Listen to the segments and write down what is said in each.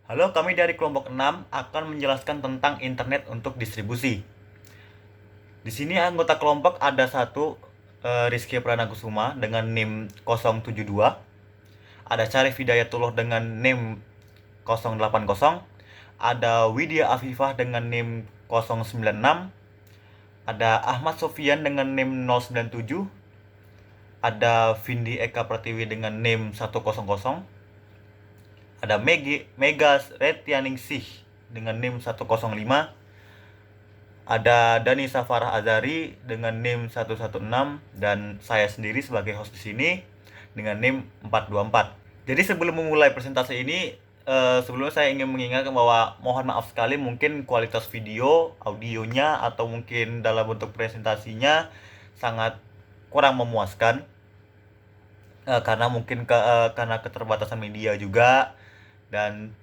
Halo, kami dari kelompok 6 akan menjelaskan tentang internet untuk distribusi. Di sini anggota kelompok ada satu, Rizky Pranakusuma dengan NIM 072, ada Syarif Hidayatullah dengan NIM 080, ada Widya Afifah dengan NIM 096, ada Ahmad Sofian dengan NIM 097, ada Vindi Eka Pratiwi dengan NIM 100, ada Megas Retianingsih dengan NIM 105, ada Dani Safarah Azari dengan NIM 116, dan saya sendiri sebagai host di sini dengan NIM 424. Jadi sebelum memulai presentasi ini, sebelumnya saya ingin mengingatkan bahwa mohon maaf sekali mungkin kualitas video, audionya, atau mungkin dalam bentuk presentasinya sangat kurang memuaskan, karena keterbatasan media juga, dan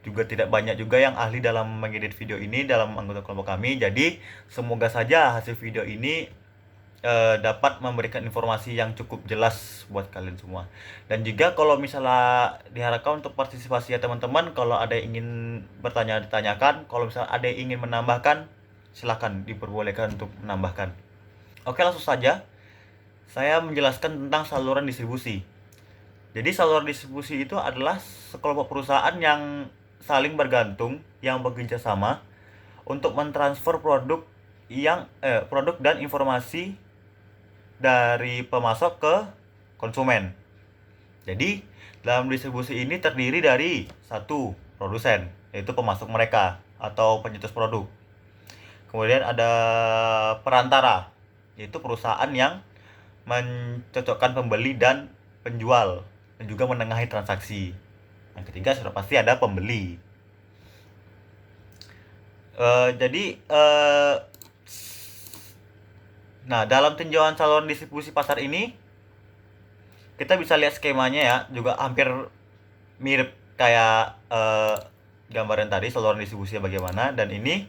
juga tidak banyak juga yang ahli dalam mengedit video ini dalam anggota kelompok kami. Jadi semoga saja hasil video ini dapat memberikan informasi yang cukup jelas buat kalian semua. Dan juga kalau misalnya diharapkan untuk partisipasi ya teman-teman, kalau ada yang ingin bertanya ditanyakan, kalau misalnya ada yang ingin menambahkan, silahkan diperbolehkan untuk menambahkan. Oke, langsung saja saya menjelaskan tentang saluran distribusi. Jadi saluran distribusi itu adalah sekelompok perusahaan yang saling bergantung, yang bekerja sama untuk mentransfer produk dan informasi dari pemasok ke konsumen. Jadi dalam distribusi ini terdiri dari satu produsen, yaitu pemasok mereka atau pencetus produk. Kemudian ada perantara, yaitu perusahaan yang mencocokkan pembeli dan penjual, dan juga menengahi transaksi. Yang ketiga sudah pasti ada pembeli. Nah, dalam tinjauan saluran distribusi pasar ini kita bisa lihat skemanya ya, juga hampir mirip kayak gambaran tadi saluran distribusinya bagaimana. Dan ini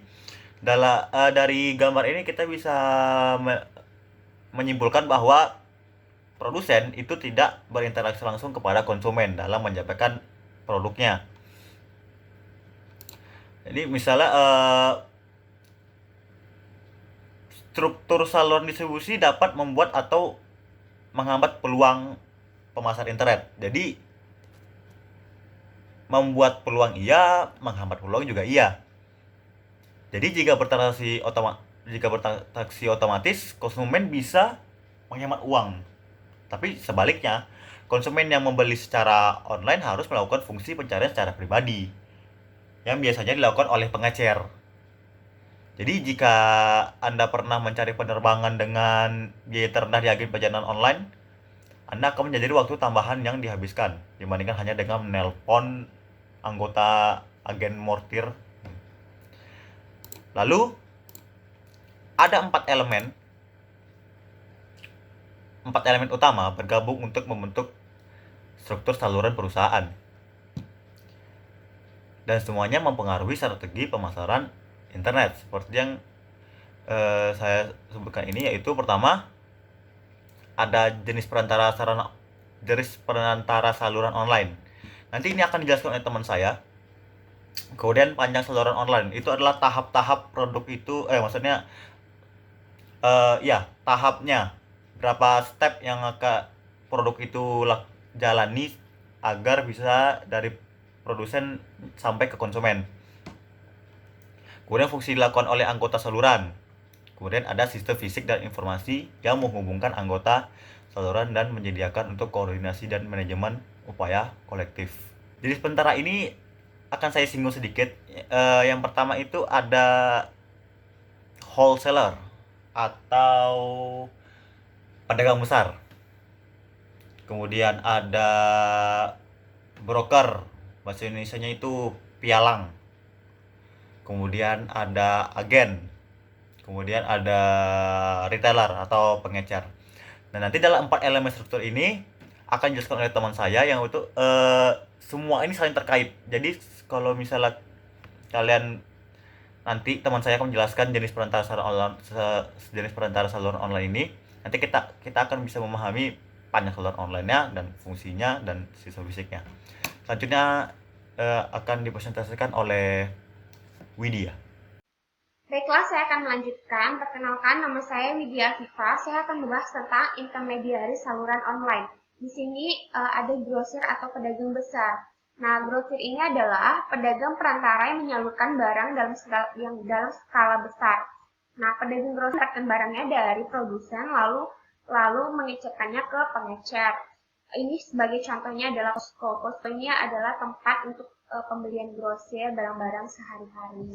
dari gambar ini kita bisa menyimpulkan bahwa produsen itu tidak berinteraksi langsung kepada konsumen dalam menyampaikan produknya. Jadi misalnya struktur saluran distribusi dapat membuat atau menghambat peluang pemasar internet. Jadi membuat peluang iya, menghambat peluang juga iya. Jadi jika bertransaksi otomatis, konsumen bisa menghemat uang. Tapi sebaliknya, konsumen yang membeli secara online harus melakukan fungsi pencarian secara pribadi, yang biasanya dilakukan oleh pengecer. Jadi jika Anda pernah mencari penerbangan dengan biaya terendah di agen perjalanan online, Anda akan menjadi waktu tambahan yang dihabiskan dibandingkan hanya dengan menelpon anggota agen mortir. Lalu ada empat elemen utama bergabung untuk membentuk struktur saluran perusahaan, dan semuanya mempengaruhi strategi pemasaran internet seperti yang saya sebutkan ini, yaitu pertama ada jenis perantara saluran online. Nanti ini akan dijelaskan oleh teman saya. Kemudian panjang saluran online itu adalah tahap-tahap produk itu, maksudnya ya tahapnya, berapa step yang akan produk itu jalani agar bisa dari produsen sampai ke konsumen. Kemudian fungsi dilakukan oleh anggota saluran. Kemudian ada sistem fisik dan informasi yang menghubungkan anggota saluran dan menyediakan untuk koordinasi dan manajemen upaya kolektif. Jadi sementara ini akan saya singgung sedikit. Yang pertama itu ada wholesaler atau pedagang besar. Kemudian ada broker, bahasa Indonesianya itu pialang. Kemudian ada agen. Kemudian ada retailer atau pengecer. Nah, nanti dalam 4 elemen struktur ini akan dijelaskan oleh teman saya yang itu semua ini saling terkait. Jadi kalau misalnya kalian, nanti teman saya akan menjelaskan jenis perantara saluran online ini. Nanti kita akan bisa memahami panjang saluran online-nya dan fungsinya dan sistem fisiknya. Selanjutnya akan dipresentasikan oleh Widya. Baiklah, saya akan melanjutkan. Perkenalkan, nama saya Widya Afifa. Saya akan membahas tentang intermediari saluran online. Di sini ada grosir atau pedagang besar. Nah, grosir ini adalah pedagang perantara yang menyalurkan barang dalam skala besar. Nah, pedagang grosir mendapatkan barangnya dari produsen lalu mengecerkannya ke pengecer. Ini sebagai contohnya adalah Costco. Costco ini adalah tempat untuk pembelian grosir barang-barang sehari-hari.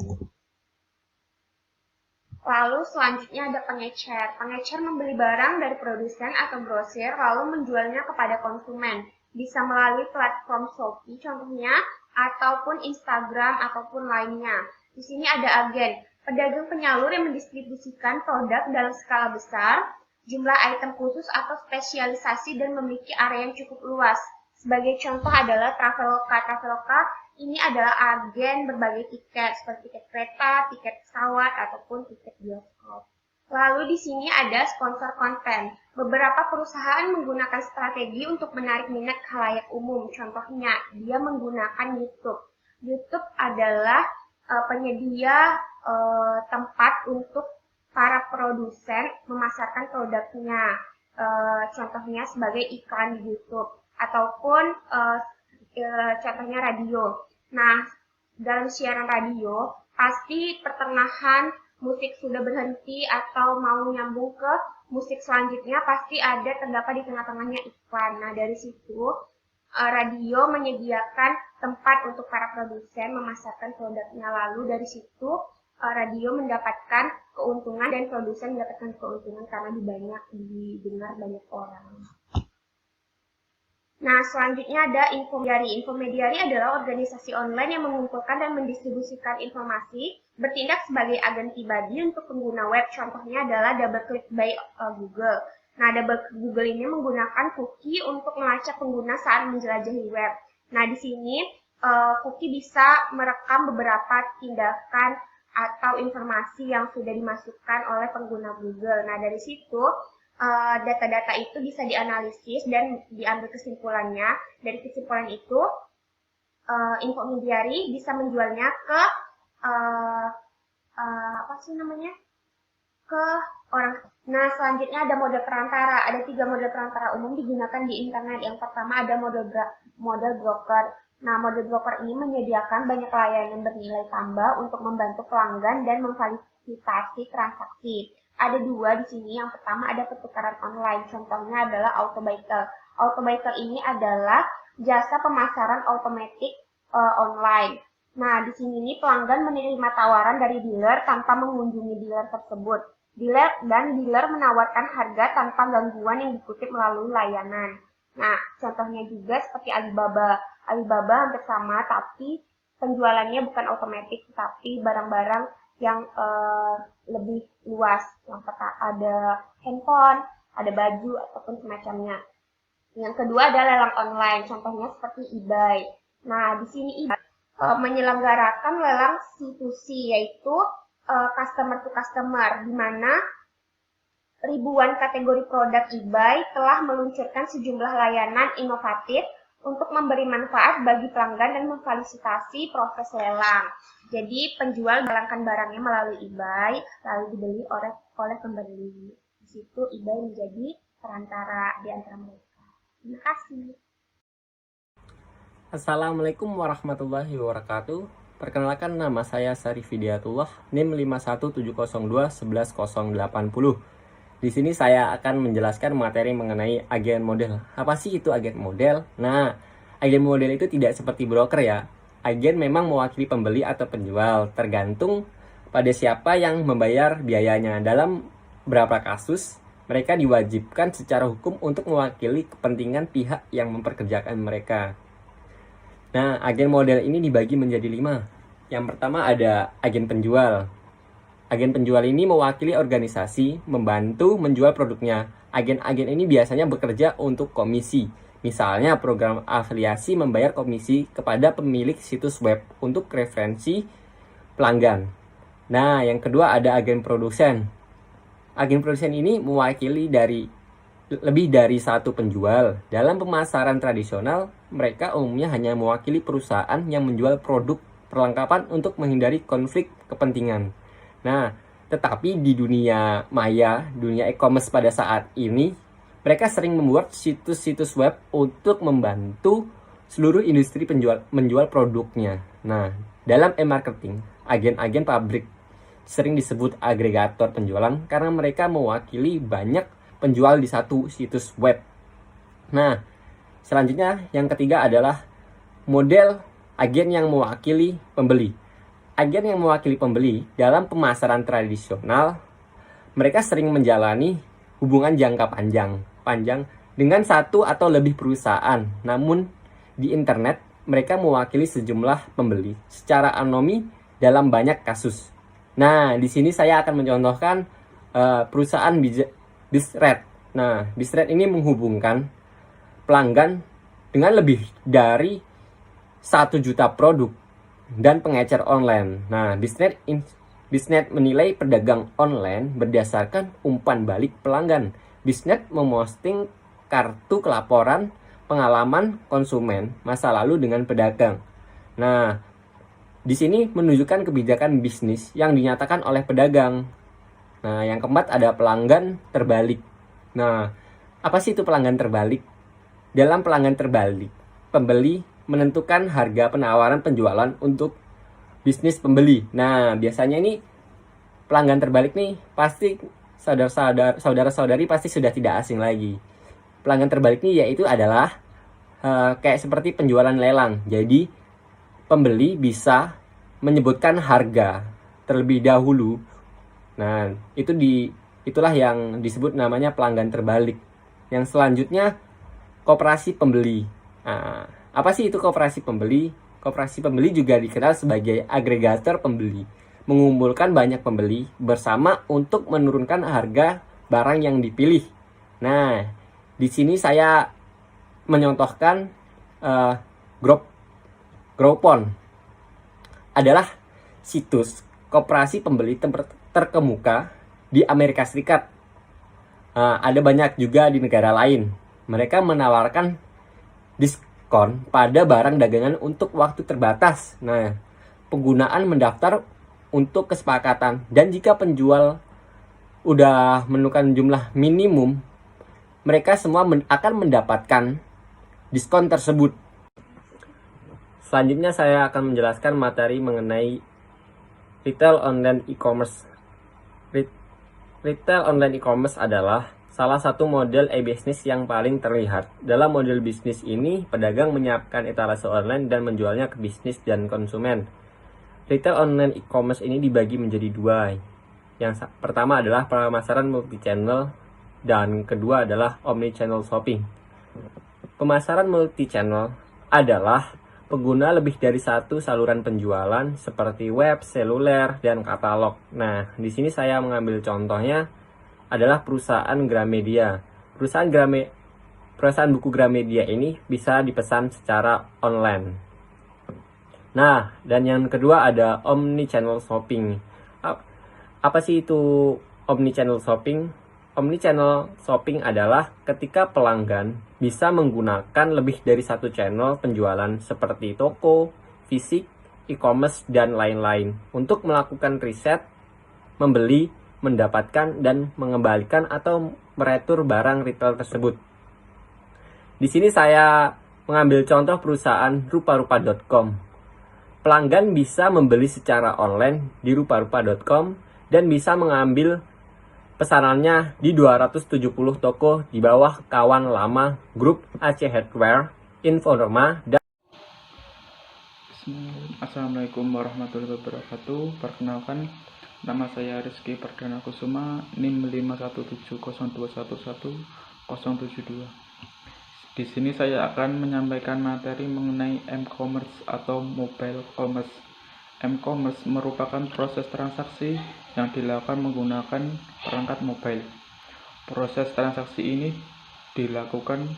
Lalu selanjutnya ada pengecer. Pengecer membeli barang dari produsen atau grosir lalu menjualnya kepada konsumen. Bisa melalui platform Shopee contohnya, ataupun Instagram, ataupun lainnya. Di sini ada agen, pedagang penyalur yang mendistribusikan produk dalam skala besar, jumlah item khusus atau spesialisasi dan memiliki area yang cukup luas. Sebagai contoh adalah Traveloka. Traveloka ini adalah agen berbagai tiket seperti tiket kereta, tiket pesawat, ataupun tiket bioskop. Lalu di sini ada sponsor konten. Beberapa perusahaan menggunakan strategi untuk menarik minat khalayak umum. Contohnya, dia menggunakan YouTube. YouTube adalah penyedia tempat untuk para produsen memasarkan produknya. Contohnya sebagai iklan di YouTube. Ataupun contohnya radio. Nah, dalam siaran radio, pasti pertengahan musik sudah berhenti atau mau nyambung ke musik selanjutnya, pasti terdapat di tengah-tengahnya iklan. Nah, dari situ radio menyediakan tempat untuk para produsen memasarkan produknya. Lalu dari situ radio mendapatkan keuntungan dan produsen mendapatkan keuntungan karena didengar banyak orang. Nah, selanjutnya ada Infomediari. Infomediari adalah organisasi online yang mengumpulkan dan mendistribusikan informasi, bertindak sebagai agen pribadi untuk pengguna web. Contohnya adalah DoubleClick by Google. Nah, DoubleClick Google ini menggunakan cookie untuk melacak pengguna saat menjelajahi web. Nah, di sini cookie bisa merekam beberapa tindakan atau informasi yang sudah dimasukkan oleh pengguna Google. Nah, dari situ data-data itu bisa dianalisis dan diambil kesimpulannya. Dari kesimpulan itu, Infomediari bisa menjualnya ke ke orang. Nah, selanjutnya ada model perantara. Ada 3 model perantara umum digunakan di internet. Yang pertama ada model broker. Nah, model broker ini menyediakan banyak layanan bernilai tambah untuk membantu pelanggan dan memfasilitasi transaksi. Ada 2 di sini. Yang pertama ada pertukaran online. Contohnya adalah Autobiker. Autobiker ini adalah jasa pemasaran otomatis online. Nah, di sini nih pelanggan menerima tawaran dari dealer tanpa mengunjungi dealer tersebut. Dealer menawarkan harga tanpa gangguan yang dikutip melalui layanan. Nah, contohnya juga seperti Alibaba. Alibaba hampir sama, tapi penjualannya bukan otomatis, tapi barang-barang yang lebih luas. Yang pertama ada handphone, ada baju, ataupun semacamnya. Yang kedua ada lelang online, contohnya seperti eBay. Nah, di sini eBay menyelenggarakan lelang C2C, yaitu customer to customer, di mana ribuan kategori produk eBay telah meluncurkan sejumlah layanan inovatif untuk memberi manfaat bagi pelanggan dan memfasilitasi proses lelang. Jadi penjual melelangkan barangnya melalui eBay, lalu dibeli oleh pembeli. Di situ eBay menjadi perantara di antara mereka. Terima kasih. Assalamualaikum warahmatullahi wabarakatuh. Perkenalkan, nama saya Syarif Hidayatullah, NIM 51770111080. Di sini saya akan menjelaskan materi mengenai agen model. Apa sih itu agen model? Nah, agen model itu tidak seperti broker ya. Agen memang mewakili pembeli atau penjual, tergantung pada siapa yang membayar biayanya. Dalam beberapa kasus, mereka diwajibkan secara hukum untuk mewakili kepentingan pihak yang memperkerjakan mereka. Nah, agen model ini dibagi menjadi 5. Yang pertama ada agen penjual. Agen penjual ini mewakili organisasi, membantu menjual produknya. Agen-agen ini biasanya bekerja untuk komisi. Misalnya program afiliasi membayar komisi kepada pemilik situs web untuk referensi pelanggan. Nah, yang kedua ada agen produsen. Agen produsen ini mewakili lebih dari satu penjual. Dalam pemasaran tradisional, mereka umumnya hanya mewakili perusahaan yang menjual produk perlengkapan untuk menghindari konflik kepentingan. Nah, tetapi di dunia maya, dunia e-commerce pada saat ini, mereka sering membuat situs-situs web untuk membantu seluruh industri menjual produknya. Nah, dalam e-marketing, agen-agen pabrik sering disebut agregator penjualan karena mereka mewakili banyak penjual di satu situs web. Nah, selanjutnya yang ketiga adalah model agen yang mewakili pembeli. Agen yang mewakili pembeli dalam pemasaran tradisional, mereka sering menjalani hubungan jangka panjang dengan satu atau lebih perusahaan. Namun di internet, mereka mewakili sejumlah pembeli secara anonim dalam banyak kasus. Nah, di sini saya akan mencontohkan perusahaan Bizret. Nah, Bizret ini menghubungkan pelanggan dengan lebih dari 1 juta produk dan pengecer online. Nah, Biznet menilai pedagang online berdasarkan umpan balik pelanggan. Biznet memposting kartu kelaporan pengalaman konsumen masa lalu dengan pedagang. Nah, di sini menunjukkan kebijakan bisnis yang dinyatakan oleh pedagang. Nah, yang keempat ada pelanggan terbalik. Nah, apa sih itu pelanggan terbalik? Dalam pelanggan terbalik, pembeli menentukan harga penawaran penjualan untuk bisnis pembeli. Nah, biasanya ini pelanggan terbalik nih pasti saudara-saudari pasti sudah tidak asing lagi. Pelanggan terbalik ini yaitu adalah kayak seperti penjualan lelang. Jadi pembeli bisa menyebutkan harga terlebih dahulu. Nah, itulah yang disebut namanya pelanggan terbalik. Yang selanjutnya koperasi pembeli. Nah, apa sih itu koperasi pembeli? Koperasi pembeli juga dikenal sebagai agregator pembeli, mengumpulkan banyak pembeli bersama untuk menurunkan harga barang yang dipilih. Nah, di sini saya menyontohkan Groupon adalah situs koperasi pembeli terkemuka di Amerika Serikat. Ada banyak juga di negara lain. Mereka menawarkan diskon pada barang dagangan untuk waktu terbatas. Nah, penggunaan mendaftar untuk kesepakatan, dan jika penjual udah menentukan jumlah minimum, mereka semua akan mendapatkan diskon tersebut. Selanjutnya saya akan menjelaskan materi mengenai retail online e-commerce. Retail online e-commerce adalah salah satu model e-bisnis yang paling terlihat. Dalam model bisnis ini, pedagang menyiapkan etalase online dan menjualnya ke bisnis dan konsumen. Retail online e-commerce ini dibagi menjadi dua. Yang pertama adalah pemasaran multi-channel dan kedua adalah omni-channel shopping. Pemasaran multi-channel adalah pengguna lebih dari satu saluran penjualan seperti web, seluler, dan katalog. Nah, di sini saya mengambil contohnya adalah perusahaan Gramedia. Perusahaan buku Gramedia ini bisa dipesan secara online. Nah, dan yang kedua ada omni-channel shopping. Apa sih itu omni-channel shopping? Omni-channel shopping adalah ketika pelanggan bisa menggunakan lebih dari satu channel penjualan seperti toko, fisik, e-commerce, dan lain-lain untuk melakukan riset, membeli, mendapatkan, dan mengembalikan atau meretur barang retail tersebut. Di sini saya mengambil contoh perusahaan rupa-rupa.com. Pelanggan bisa membeli secara online di rupa-rupa.com dan bisa mengambil pesanannya di 270 toko di bawah kawan lama grup AC Hardware, Informa, dan Assalamualaikum warahmatullahi wabarakatuh. Perkenalkan, nama saya Rizky Perdana Kusuma, NIM 51702110072. Di sini saya akan menyampaikan materi mengenai m-commerce atau mobile commerce. M-commerce merupakan proses transaksi yang dilakukan menggunakan perangkat mobile. Proses transaksi ini dilakukan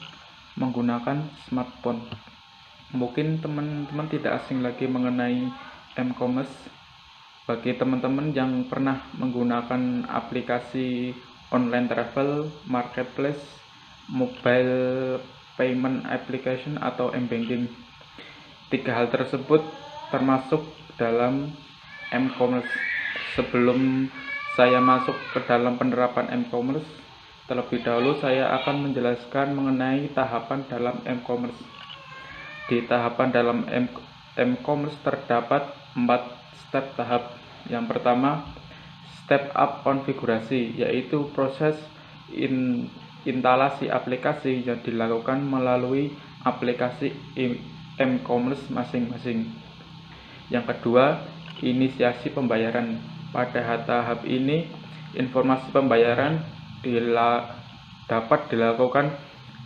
menggunakan smartphone. Mungkin teman-teman tidak asing lagi mengenai m-commerce. Bagi teman-teman yang pernah menggunakan aplikasi online travel, marketplace, mobile payment application atau m-banking. Tiga hal tersebut termasuk dalam m-commerce. Sebelum saya masuk ke dalam penerapan m-commerce, terlebih dahulu saya akan menjelaskan mengenai tahapan dalam m-commerce. Di tahapan dalam m-commerce terdapat 4 step tahap. Yang pertama, step up konfigurasi, yaitu proses instalasi aplikasi yang dilakukan melalui aplikasi m-commerce masing-masing. Yang kedua, inisiasi pembayaran. Pada tahap ini, informasi pembayaran dapat dilakukan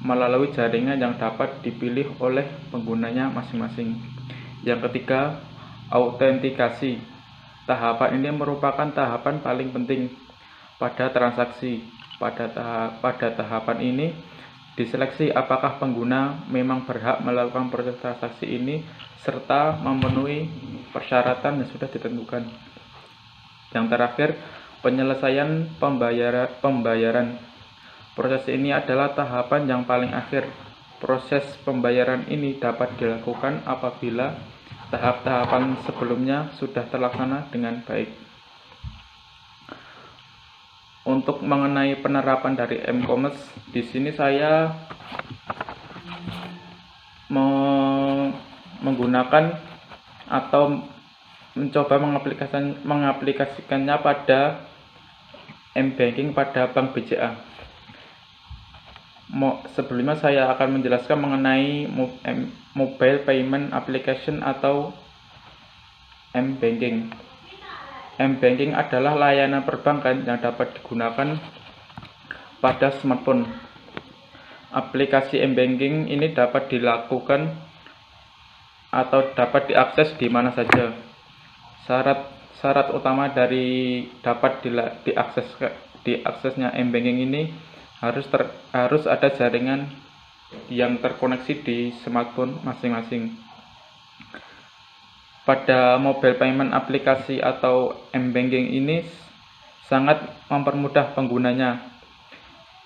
melalui jaringan yang dapat dipilih oleh penggunanya masing-masing. Yang ketiga, autentikasi. Tahapan ini merupakan tahapan paling penting pada transaksi. Pada tahapan ini, diseleksi apakah pengguna memang berhak melakukan proses transaksi ini serta memenuhi persyaratan yang sudah ditentukan. Yang terakhir, penyelesaian pembayaran. Proses ini adalah tahapan yang paling akhir. Proses pembayaran ini dapat dilakukan apabila tahap-tahapan sebelumnya sudah terlaksana dengan baik. Untuk mengenai penerapan dari m-commerce, di sini saya menggunakan atau mencoba mengaplikasikannya pada m-banking pada Bank BCA. Sebelumnya saya akan menjelaskan mengenai mobile payment application atau m-banking. M-banking adalah layanan perbankan yang dapat digunakan pada smartphone. Aplikasi m-banking ini dapat dilakukan atau dapat diakses di mana saja. Syarat utama dari dapat diaksesnya m-banking ini harus ada jaringan yang terkoneksi di smartphone masing-masing. Pada mobile payment aplikasi atau m-banking ini sangat mempermudah penggunanya,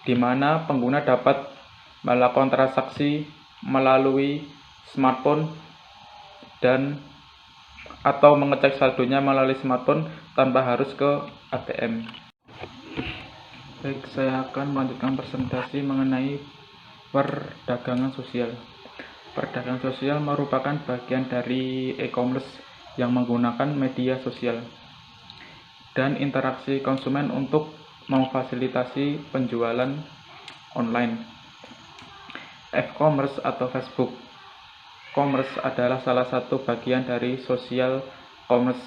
di mana pengguna dapat melakukan transaksi melalui smartphone atau mengecek saldonya melalui smartphone tanpa harus ke ATM. Baik, saya akan melanjutkan presentasi mengenai perdagangan sosial. Perdagangan sosial merupakan bagian dari e-commerce yang menggunakan media sosial dan interaksi konsumen untuk memfasilitasi penjualan online. F-commerce atau Facebook commerce adalah salah satu bagian dari social commerce,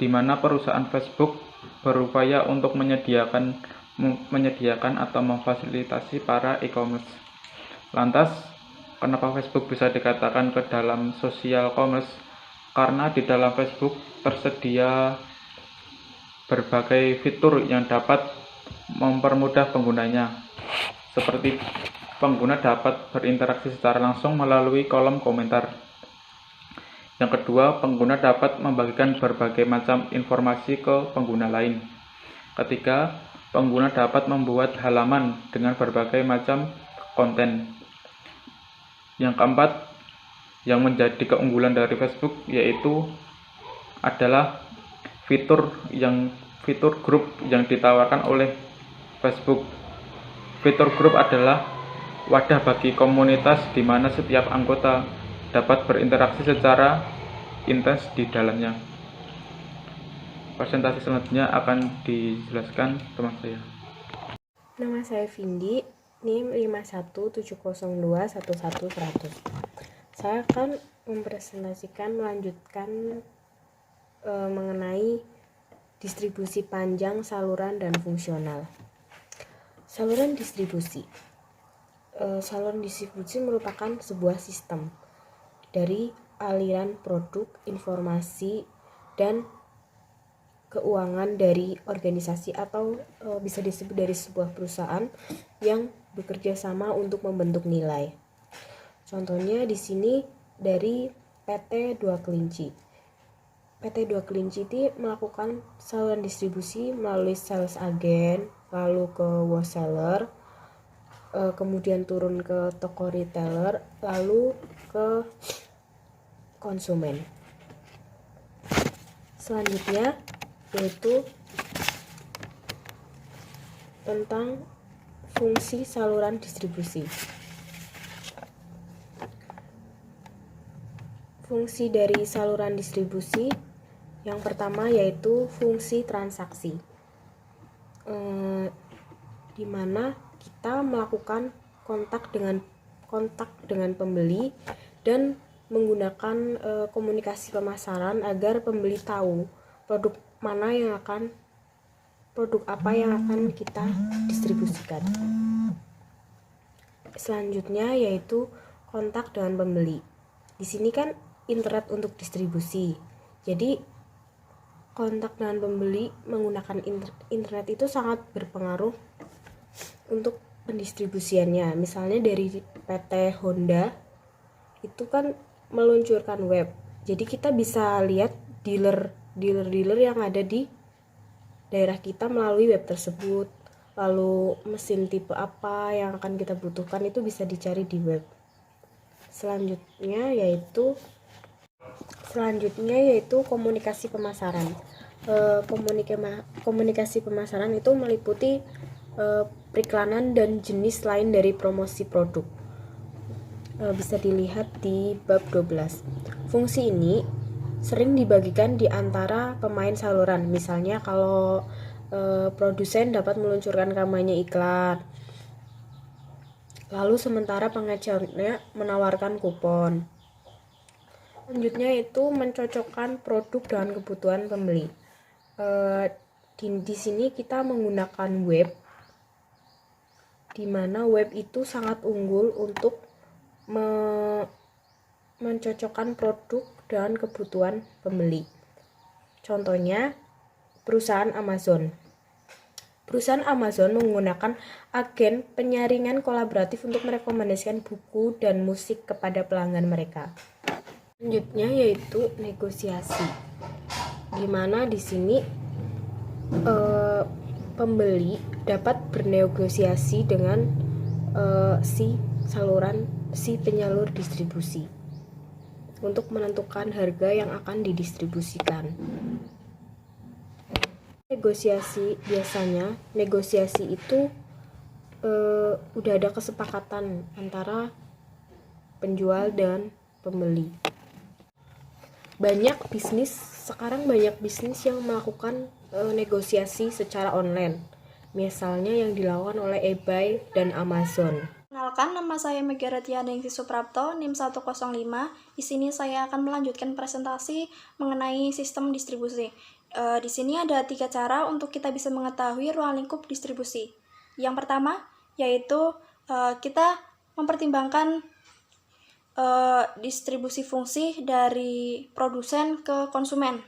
di mana perusahaan Facebook berupaya untuk menyediakan atau memfasilitasi para e-commerce. Lantas, kenapa Facebook bisa dikatakan ke dalam social commerce? Karena di dalam Facebook tersedia berbagai fitur yang dapat mempermudah penggunanya, seperti pengguna dapat berinteraksi secara langsung melalui kolom komentar. Yang kedua, pengguna dapat membagikan berbagai macam informasi ke pengguna lain. Ketiga, pengguna dapat membuat halaman dengan berbagai macam konten. Yang keempat, yang menjadi keunggulan dari Facebook yaitu adalah fitur grup yang ditawarkan oleh Facebook. Fitur grup adalah wadah bagi komunitas di mana setiap anggota dapat berinteraksi secara intens di dalamnya. Presentasi selanjutnya akan dijelaskan teman saya. Nama saya Vindi, NIM 5170211100. Saya akan melanjutkan mengenai distribusi panjang, saluran, dan fungsional. Saluran distribusi. Saluran distribusi merupakan sebuah sistem dari aliran produk, informasi, dan keuangan dari organisasi atau bisa disebut dari sebuah perusahaan yang bekerja sama untuk membentuk nilai. Contohnya di sini dari PT Dua Kelinci. PT Dua Kelinci itu melakukan saluran distribusi melalui sales agen, lalu ke wholesaler, kemudian turun ke toko retailer, lalu ke konsumen. Selanjutnya yaitu tentang fungsi saluran distribusi. Fungsi dari saluran distribusi yang pertama yaitu fungsi transaksi, di mana kita melakukan kontak dengan pembeli dan menggunakan komunikasi pemasaran agar pembeli tahu produk apa yang akan kita distribusikan. Selanjutnya yaitu kontak dengan pembeli. Di sini kan internet untuk distribusi. Jadi kontak dengan pembeli menggunakan internet itu sangat berpengaruh untuk pendistribusiannya. Misalnya dari PT Honda itu kan meluncurkan web. Jadi kita bisa lihat dealer yang ada di daerah kita melalui web tersebut. Lalu mesin tipe apa yang akan kita butuhkan itu bisa dicari di web. Selanjutnya yaitu komunikasi pemasaran. Komunikasi pemasaran itu meliputi periklanan dan jenis lain dari promosi produk. Bisa dilihat di bab 12. Fungsi ini sering dibagikan di antara pemain saluran. Misalnya kalau produsen dapat meluncurkan kampanye iklan, lalu sementara pengecernya menawarkan kupon. Selanjutnya itu mencocokkan produk dengan kebutuhan pembeli. Di sini kita menggunakan web, di mana web itu sangat unggul untuk mencocokkan produk dengan kebutuhan pembeli. Contohnya perusahaan Amazon. Perusahaan Amazon menggunakan agen penyaringan kolaboratif untuk merekomendasikan buku dan musik kepada pelanggan mereka. Selanjutnya yaitu negosiasi, di mana di sini pembeli dapat bernegosiasi dengan si penyalur distribusi untuk menentukan harga yang akan didistribusikan. Negosiasi itu udah ada kesepakatan antara penjual dan pembeli. Sekarang banyak bisnis yang melakukan negosiasi secara online, misalnya yang dilakukan oleh eBay dan Amazon. Perkenalkan, nama saya Megara Tianingsi Suprapto, NIM 105. Di sini saya akan melanjutkan presentasi mengenai sistem distribusi. Di sini ada 3 cara untuk kita bisa mengetahui ruang lingkup distribusi. Yang pertama, yaitu kita mempertimbangkan distribusi fungsi dari produsen ke konsumen.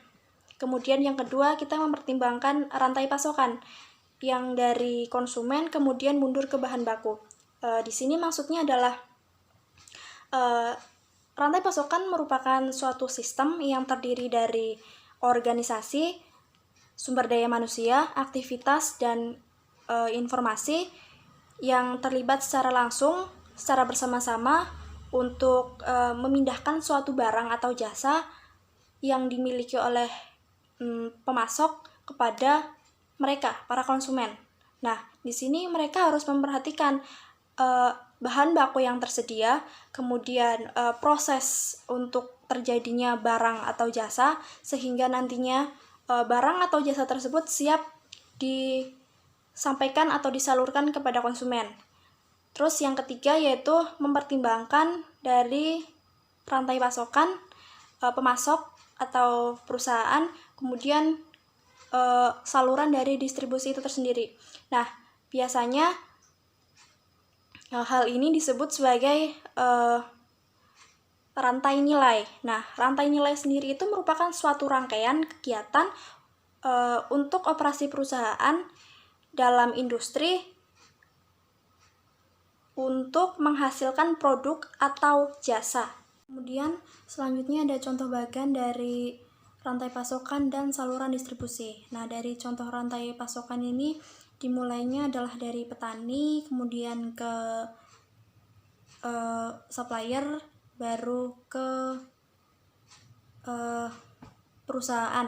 Kemudian yang kedua, kita mempertimbangkan rantai pasokan yang dari konsumen kemudian mundur ke bahan baku. Di sini maksudnya adalah rantai pasokan merupakan suatu sistem yang terdiri dari organisasi, sumber daya manusia, aktivitas, dan informasi yang terlibat secara langsung, secara bersama-sama untuk memindahkan suatu barang atau jasa yang dimiliki oleh pemasok kepada mereka, para konsumen. Nah, di sini mereka harus memperhatikan bahan baku yang tersedia, kemudian proses untuk terjadinya barang atau jasa, sehingga nantinya barang atau jasa tersebut siap disampaikan atau disalurkan kepada konsumen. Terus yang ketiga yaitu mempertimbangkan dari rantai pasokan, pemasok atau perusahaan, kemudian saluran dari distribusi itu tersendiri. Nah, biasanya hal ini disebut sebagai rantai nilai. Nah, rantai nilai sendiri itu merupakan suatu rangkaian kegiatan untuk operasi perusahaan dalam industri untuk menghasilkan produk atau jasa. Kemudian selanjutnya ada contoh bagian dari rantai pasokan dan saluran distribusi. Nah, dari contoh rantai pasokan ini Dimulainya adalah dari petani, kemudian ke supplier, baru ke perusahaan.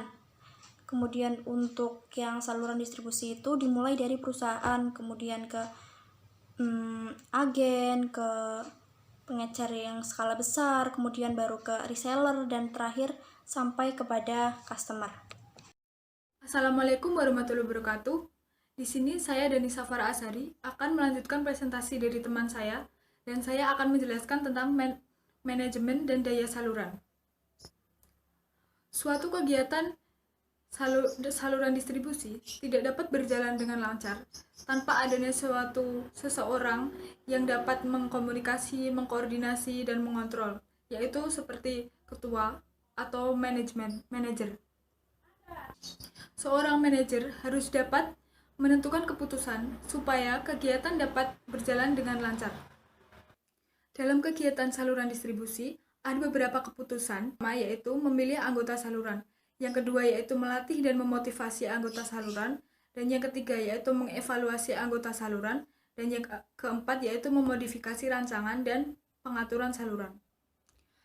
Kemudian untuk yang saluran distribusi itu dimulai dari perusahaan, kemudian ke agen, ke pengecer yang skala besar, kemudian baru ke reseller, dan terakhir sampai kepada customer. Assalamualaikum warahmatullahi wabarakatuh. Di sini saya Dani Safara Azhari akan melanjutkan presentasi dari teman saya, dan saya akan menjelaskan tentang manajemen dan daya saluran. Suatu kegiatan saluran distribusi tidak dapat berjalan dengan lancar tanpa adanya seseorang yang dapat mengkomunikasi, mengkoordinasi, dan mengontrol, yaitu seperti ketua atau manajer. Seorang manajer harus dapat menentukan keputusan supaya kegiatan dapat berjalan dengan lancar. Dalam kegiatan saluran distribusi, ada beberapa keputusan, yaitu memilih anggota saluran. Yang kedua yaitu melatih dan memotivasi anggota saluran, dan yang ketiga yaitu mengevaluasi anggota saluran, dan yang keempat yaitu memodifikasi rancangan dan pengaturan saluran.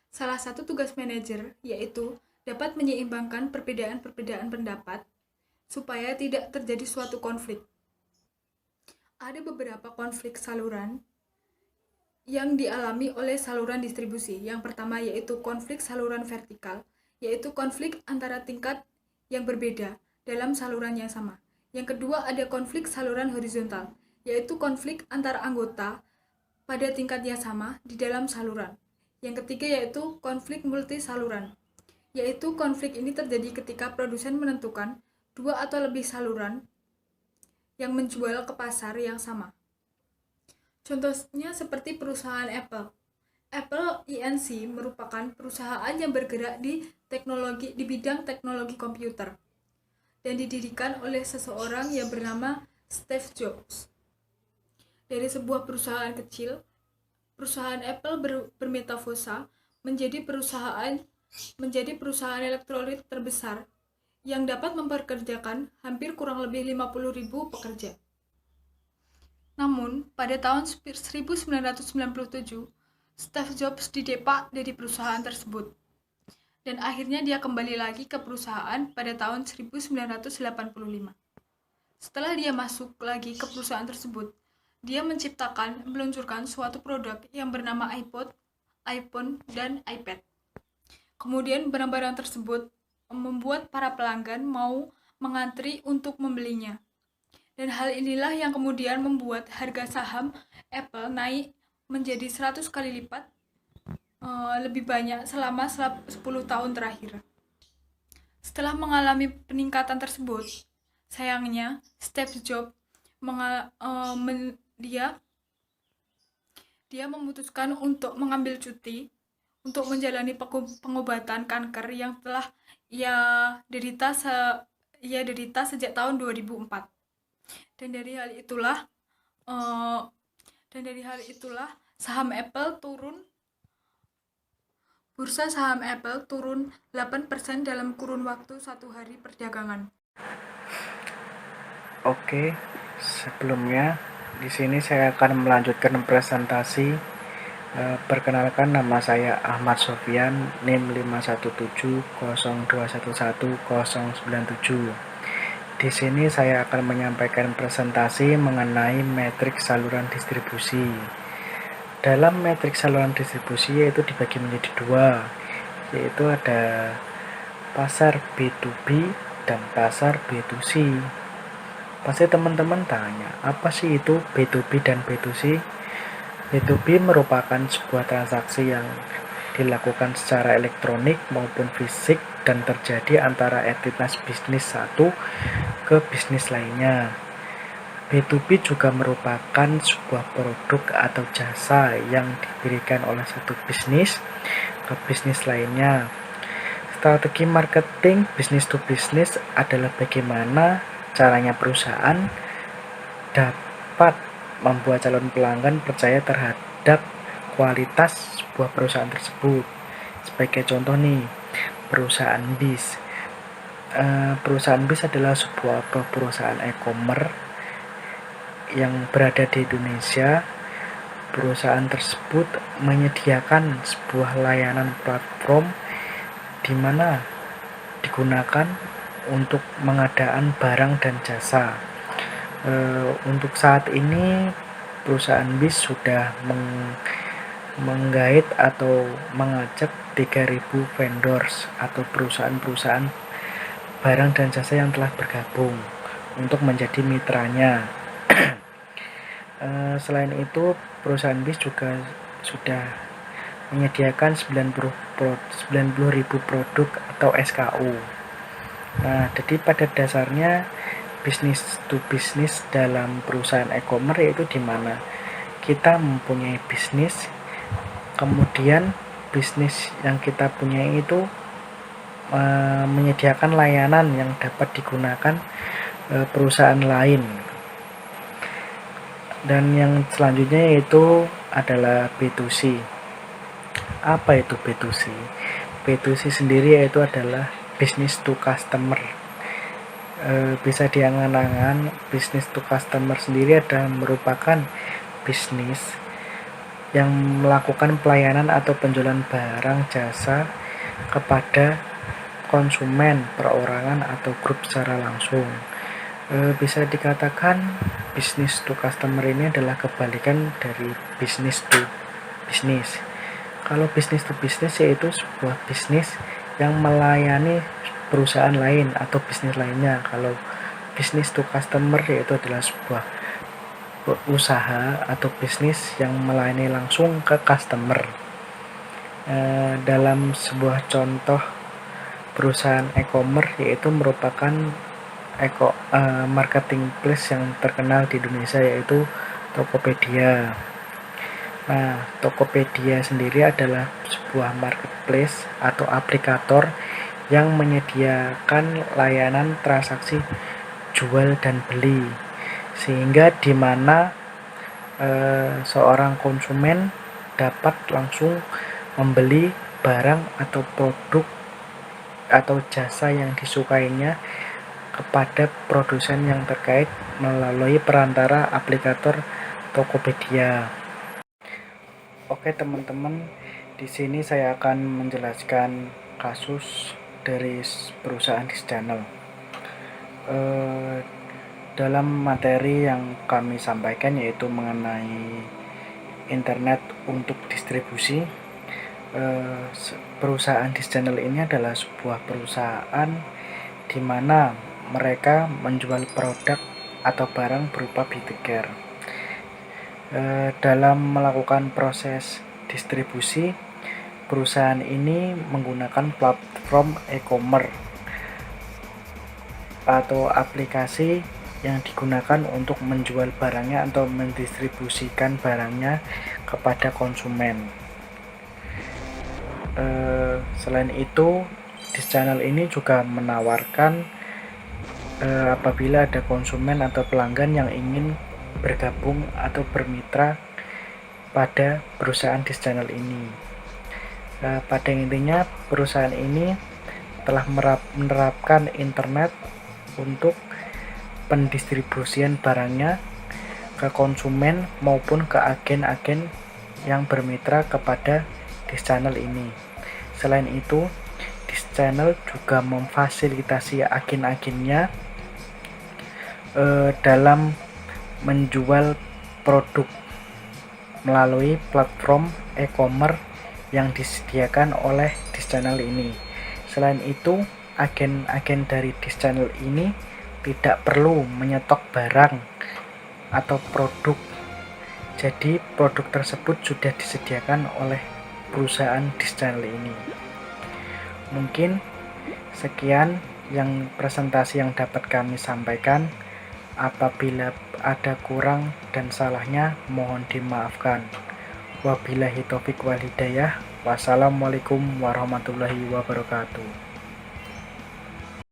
Salah satu tugas manajer yaitu dapat menyeimbangkan perbedaan-perbedaan pendapat supaya tidak terjadi suatu konflik. Ada beberapa konflik saluran yang dialami oleh saluran distribusi. Yang pertama yaitu konflik saluran vertikal, yaitu konflik antara tingkat yang berbeda dalam saluran yang sama. Yang kedua ada konflik saluran horizontal, yaitu konflik antara anggota pada tingkat yang sama di dalam saluran. Yang ketiga yaitu konflik multi saluran, yaitu konflik ini terjadi ketika produsen menentukan 2 atau lebih saluran yang menjual ke pasar yang sama. Contohnya seperti perusahaan Apple. Apple Inc. merupakan perusahaan yang bergerak di bidang teknologi komputer dan didirikan oleh seseorang yang bernama Steve Jobs. Dari sebuah perusahaan kecil, perusahaan Apple bermetamorfosa menjadi perusahaan elektronik terbesar yang dapat mempekerjakan hampir kurang lebih 50.000 pekerja. Namun, pada tahun 1997, Steve Jobs didepak dari perusahaan tersebut, dan akhirnya dia kembali lagi ke perusahaan pada tahun 1985. Setelah dia masuk lagi ke perusahaan tersebut, dia meluncurkan suatu produk yang bernama iPod, iPhone, dan iPad. Kemudian barang-barang tersebut membuat para pelanggan mau mengantri untuk membelinya. Dan hal inilah yang kemudian membuat harga saham Apple naik menjadi 100 kali lipat lebih banyak selama 10 tahun terakhir. Setelah mengalami peningkatan tersebut, sayangnya Steve Jobs dia memutuskan untuk mengambil cuti untuk menjalani pengobatan kanker yang telah ia derita sejak tahun 2004. Dan dari hal itulah saham Apple turun. Bursa saham Apple turun 8% dalam kurun waktu 1 hari perdagangan. Oke, sebelumnya di sini saya akan melanjutkan presentasi. Perkenalkan, nama saya Ahmad Sofyan, NIM 51702110097. Di sini saya akan menyampaikan presentasi mengenai metrik saluran distribusi. Dalam metrik saluran distribusi yaitu dibagi menjadi 2, yaitu ada pasar B2B dan pasar B2C. Pasti teman-teman tanya, apa sih itu B2B dan B2C? B2B merupakan sebuah transaksi yang dilakukan secara elektronik maupun fisik dan terjadi antara entitas bisnis satu ke bisnis lainnya. B2B juga merupakan sebuah produk atau jasa yang diberikan oleh satu bisnis ke bisnis lainnya. Strategi marketing bisnis to bisnis adalah bagaimana caranya perusahaan dapat membuat calon pelanggan percaya terhadap kualitas sebuah perusahaan tersebut. Sebagai contoh nih, perusahaan bis. Perusahaan bis adalah sebuah perusahaan e-commerce yang berada di Indonesia. Perusahaan tersebut menyediakan sebuah layanan platform di mana digunakan untuk pengadaan barang dan jasa. Untuk saat ini perusahaan BIS sudah menggait atau mengajak 3.000 vendors atau perusahaan-perusahaan barang dan jasa yang telah bergabung untuk menjadi mitranya. Selain itu, perusahaan BIS juga sudah menyediakan 90.000 produk atau SKU. Nah, jadi pada dasarnya bisnis to bisnis dalam perusahaan e-commerce yaitu di mana kita mempunyai bisnis, kemudian bisnis yang kita punyai itu menyediakan layanan yang dapat digunakan perusahaan lain. Dan yang selanjutnya yaitu adalah B2C. Apa itu B2C? B2C sendiri yaitu adalah business to customer. Bisa diangan-angan, business to customer sendiri adalah merupakan bisnis yang melakukan pelayanan atau penjualan barang jasa kepada konsumen, perorangan atau grup secara langsung. Bisa dikatakan business to customer ini adalah kebalikan dari business to business. Kalau business to business yaitu sebuah bisnis yang melayani perusahaan lain atau bisnis lainnya. Kalau business to customer yaitu adalah sebuah usaha atau bisnis yang melayani langsung ke customer. Dalam sebuah contoh perusahaan e-commerce yaitu merupakan marketplace yang terkenal di Indonesia yaitu Tokopedia. Nah, Tokopedia sendiri adalah sebuah marketplace atau aplikator yang menyediakan layanan transaksi jual dan beli, sehingga di mana seorang konsumen dapat langsung membeli barang atau produk atau jasa yang disukainya kepada produsen yang terkait melalui perantara aplikator Tokopedia. Oke teman-teman, di sini saya akan menjelaskan kasus dari perusahaan This Channel. Dalam materi yang kami sampaikan yaitu mengenai internet untuk distribusi, perusahaan This Channel ini adalah sebuah perusahaan di mana mereka menjual produk atau barang berupa B2C. Dalam melakukan proses distribusi, perusahaan ini menggunakan platform e-commerce atau aplikasi yang digunakan untuk menjual barangnya atau mendistribusikan barangnya kepada konsumen. Selain itu, This Channel ini juga menawarkan apabila ada konsumen atau pelanggan yang ingin bergabung atau bermitra pada perusahaan This Channel ini. Pada intinya perusahaan ini telah menerapkan internet untuk pendistribusian barangnya ke konsumen maupun ke agen-agen yang bermitra kepada This Channel ini. Selain itu, This Channel juga memfasilitasi agen-agennya dalam menjual produk melalui platform e-commerce yang disediakan oleh This Channel ini. Selain itu, agen-agen dari This Channel ini tidak perlu menyetok barang atau produk. Jadi produk tersebut sudah disediakan oleh perusahaan This Channel ini. Mungkin sekian yang presentasi yang dapat kami sampaikan. Apabila ada kurang dan salahnya mohon dimaafkan. Wabillahi taufik wal hidayah. Wassalamualaikum warahmatullahi wabarakatuh.